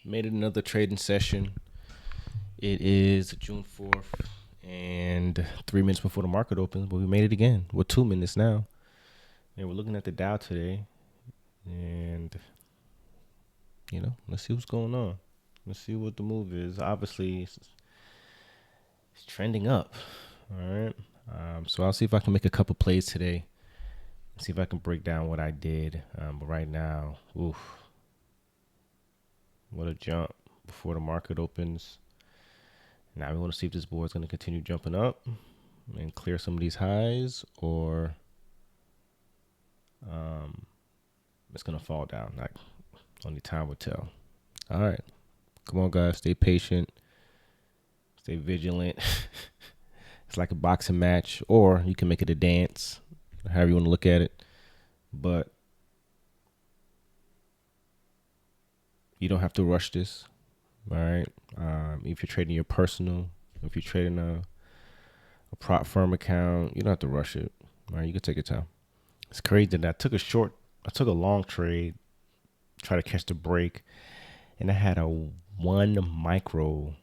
Made it another trading session. It is June 4th and 3 minutes before the market opens, but we made it again. We're 2 minutes now. And we're looking at the Dow today. And, let's see what's going on. Let's see what the move is. Obviously, it's trending up. All right. So I'll see if I can make a couple plays today. See if I can break down what I did. But right now, what a jump before the market opens. Now we want to see if this board is going to continue jumping up and clear some of these highs, or it's going to fall down. Like, only time will tell. All right. Come on, guys. Stay patient. Stay vigilant. It's like a boxing match, or you can make it a dance, however you want to look at it. But you don't have to rush this. All right. If you're trading your personal, if you're trading a prop firm account, you don't have to rush it. All right. You can take your time. It's crazy that I took a long trade, try to catch the break, and I had a one micro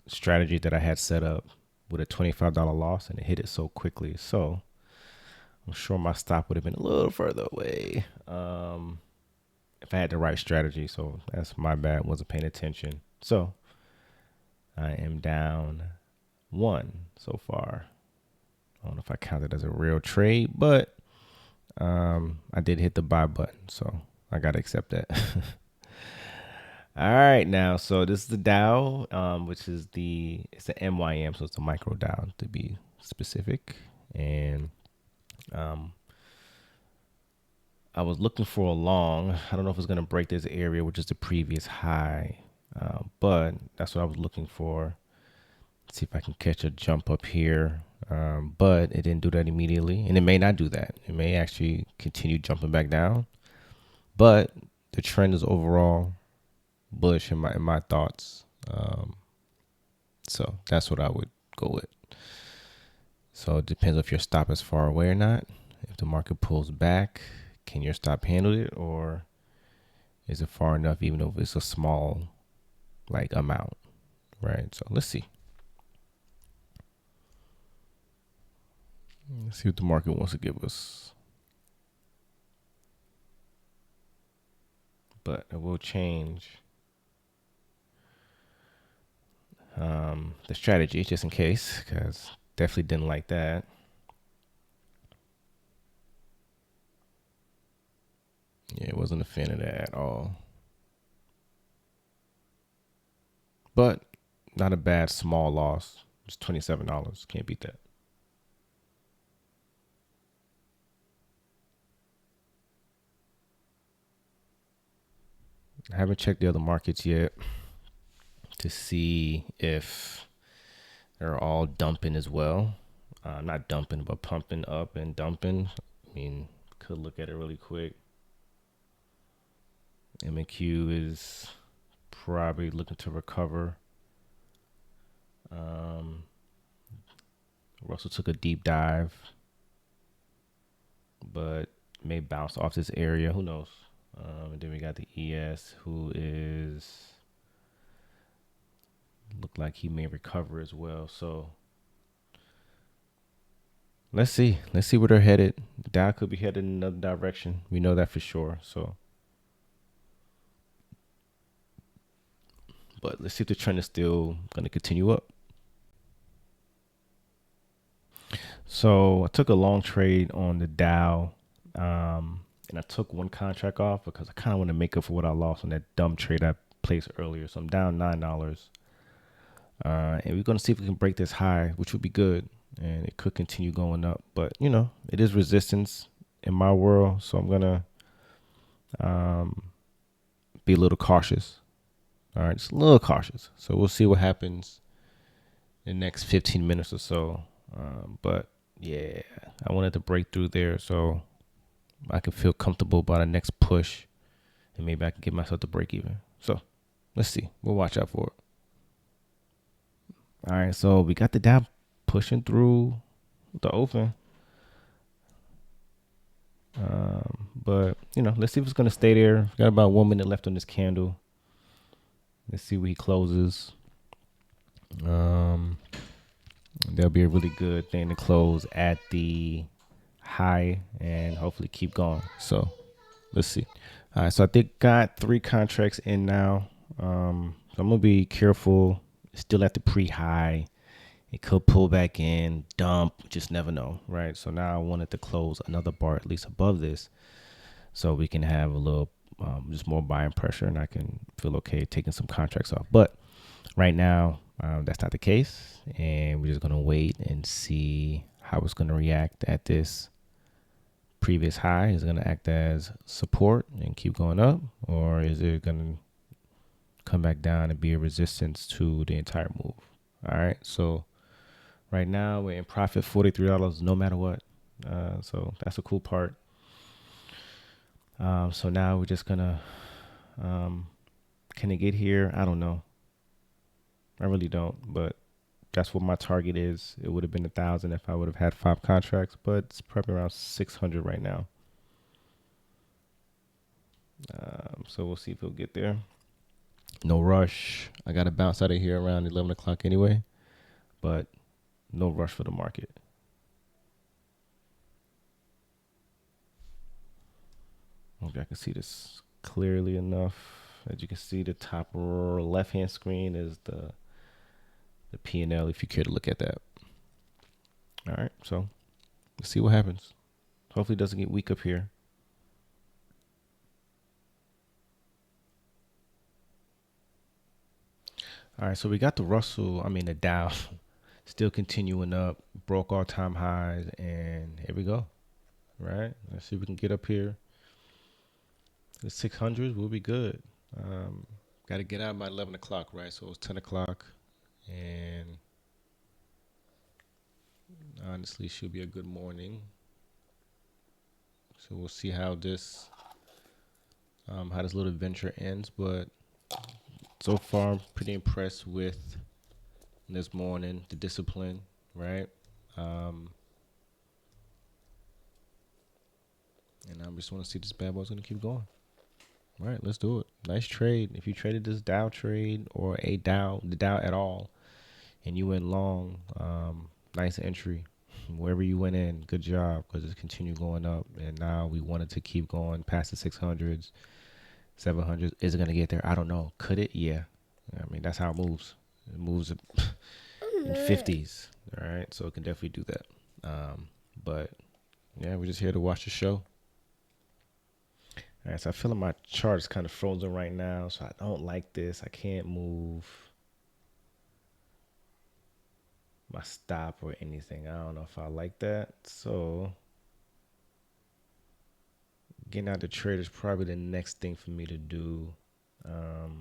strategy that I had set up with a $25 loss, and it hit it so quickly. So I'm sure my stop would have been a little further away if I had the right strategy. So that's my bad. Wasn't paying attention. So I am down one so far. I don't know if I count it as a real trade, but I did hit the buy button, so I gotta accept that. All right, now, so this is the Dow, which is it's the MYM, so it's the micro Dow to be specific. And I was looking for a long. I don't know if it's gonna break this area, which is the previous high, but that's what I was looking for. Let's see if I can catch a jump up here. But it didn't do that immediately, and it may not do that. It may actually continue jumping back down. But the trend is overall bullish in my thoughts. So that's what I would go with. So it depends if your stop is far away or not. If the market pulls back, can your stop handle it, or is it far enough even if it's a small amount, right? So let's see. Let's see what the market wants to give us. But it will change the strategy just in case, because definitely didn't like that. Yeah, it wasn't a fan of that at all. But not a bad small loss. It's $27. Can't beat that. I haven't checked the other markets yet to see if they're all dumping as well. Not dumping, but pumping up and dumping. I mean, could look at it really quick. M&Q is probably looking to recover. Russell took a deep dive, but may bounce off this area. Who knows? And then we got the ES, who is look like he may recover as well. So let's see. Let's see where they're headed. The Dow could be headed in another direction. We know that for sure. So, but let's see if the trend is still going to continue up. So I took a long trade on the Dow, and I took one contract off because I kind of want to make up for what I lost on that dumb trade I placed earlier. So I'm down $9. And we're going to see if we can break this high, which would be good. And it could continue going up. But, it is resistance in my world. So I'm going to be a little cautious. All right, just a little cautious. So we'll see what happens in the next 15 minutes or so. But, yeah, I wanted to break through there so I can feel comfortable about the next push. And maybe I can get myself to break even. So let's see. We'll watch out for it. All right, so we got the Dow pushing through the open. But, let's see if it's going to stay there. We got about 1 minute left on this candle. Let's see where he closes. That'll be a really good thing to close at the high and hopefully keep going. So let's see. All right, so I think got 3 contracts in now. So I'm gonna be careful. Still at the pre-high. It could pull back in, dump, just never know, right? So now I wanted to close another bar at least above this, so we can have a little just more buying pressure, and I can feel okay taking some contracts off. But right now, that's not the case, and we're just gonna wait and see how it's gonna react at this previous high. Is it gonna act as support and keep going up, or is it gonna come back down and be a resistance to the entire move? All right, so right now we're in profit, $43 no matter what. So that's a cool part. So now we're just gonna, can it get here? I don't know. I really don't, but that's what my target is. It would have been 1,000 if I would have had 5 contracts, but it's probably around 600 right now. So we'll see if it'll get there. No rush. I got to bounce out of here around 11 o'clock anyway, but no rush for the market. Hope I can see this clearly enough. As you can see, the top left-hand screen is the P&L if you care to look at that. All right, so let's see what happens. Hopefully it doesn't get weak up here. All right, so we got the Dow still continuing up, broke all-time highs, and here we go. Right, let's see if we can get up here. The 600s will be good. Got to get out by 11 o'clock, right? So it's 10 o'clock, and honestly, should be a good morning. So we'll see how this little adventure ends. But so far, I'm pretty impressed with this morning, the discipline, right? And I just want to see this bad boy's gonna keep going. All right, let's do it. Nice trade. If you traded this Dow trade or the Dow at all, and you went long, nice entry. Wherever you went in, good job, because it's continued going up, and now we wanted to keep going past the 600s, 700s. Is it gonna get there? I don't know. Could it? Yeah. I mean, that's how it moves. It moves in 50s. All right, so it can definitely do that. But yeah, we're just here to watch the show. All right, so I feel like my chart is kind of frozen right now, so I don't like this. I can't move my stop or anything. I don't know if I like that. So getting out the trade is probably the next thing for me to do. Because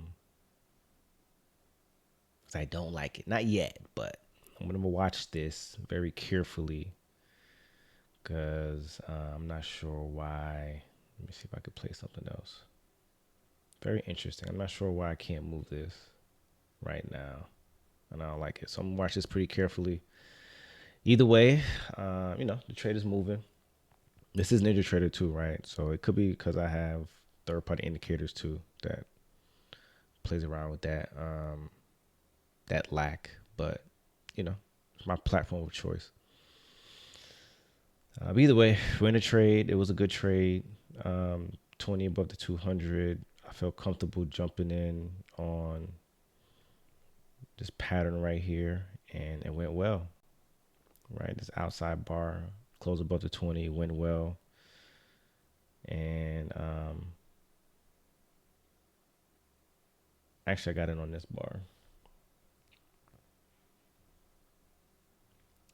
I don't like it. Not yet, but I'm going to watch this very carefully because I'm not sure why. Let me see if I could play something else. Very interesting. I'm not sure why I can't move this right now, and I don't like it. So I'm going to watch this pretty carefully. Either way, the trade is moving. This is Ninja Trader too, right? So it could be because I have third-party indicators too that plays around with that lack. But it's my platform of choice. But either way, we're in a trade. It was a good trade. 20 above the 200. I felt comfortable jumping in on this pattern right here, and it went well. Right, this outside bar closed above the 20, went well, and actually I got in on this bar.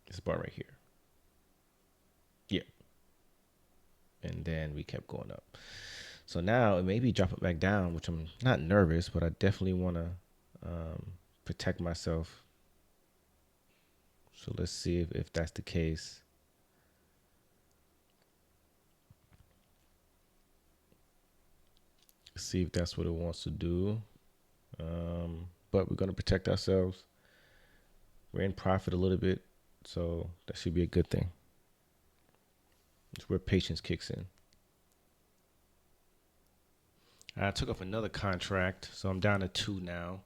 This bar right here. Yeah. And then we kept going up. So now it may be dropping back down, which I'm not nervous, but I definitely want to protect myself. So let's see if that's the case. See if that's what it wants to do. But we're going to protect ourselves. We're in profit a little bit, so that should be a good thing. It's where patience kicks in. I took off another contract, so I'm down to 2 now.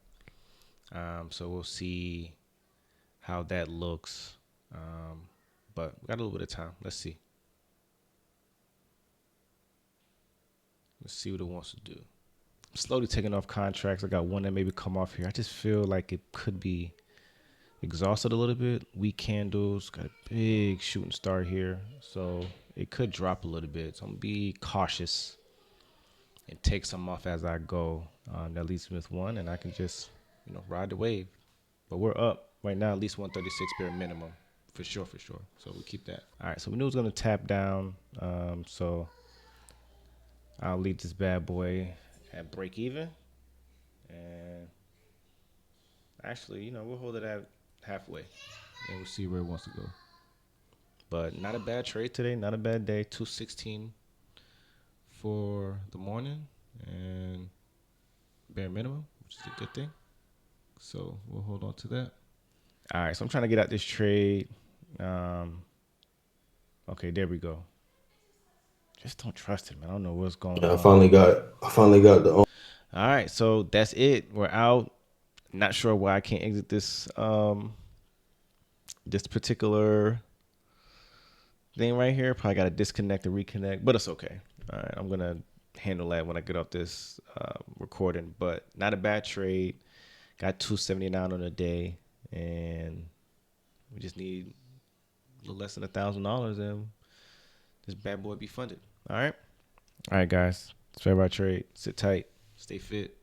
So we'll see how that looks. But we got a little bit of time. Let's see. Let's see what it wants to do. I'm slowly taking off contracts. I got one that maybe come off here. I just feel like it could be exhausted a little bit. Weak candles, got a big shooting star here. So it could drop a little bit. So I'm gonna be cautious and take some off as I go. That leaves me with one, and I can just, ride the wave. But we're up right now, at least 136 bare minimum, for sure, for sure. So we'll keep that. All right, so we knew it was gonna tap down. So I'll leave this bad boy at break even, and actually, we'll hold it at halfway, and we'll see where it wants to go. But not a bad trade today, not a bad day. 216 for the morning, and bare minimum, which is a good thing. So we'll hold on to that. All right, so I'm trying to get out this trade. Okay, there we go. Just don't trust it, man. I don't know what's going Yeah, on. I finally got the. All right, so that's it. We're out. Not sure why I can't exit this particular thing right here. Probably got to disconnect and reconnect, but it's okay. All right, I'm gonna handle that when I get off this recording. But not a bad trade. Got 279 on the day, and we just need a little less than $1,000, and this bad boy be funded. All right, guys. It's Fair by Trade. Sit tight. Stay fit.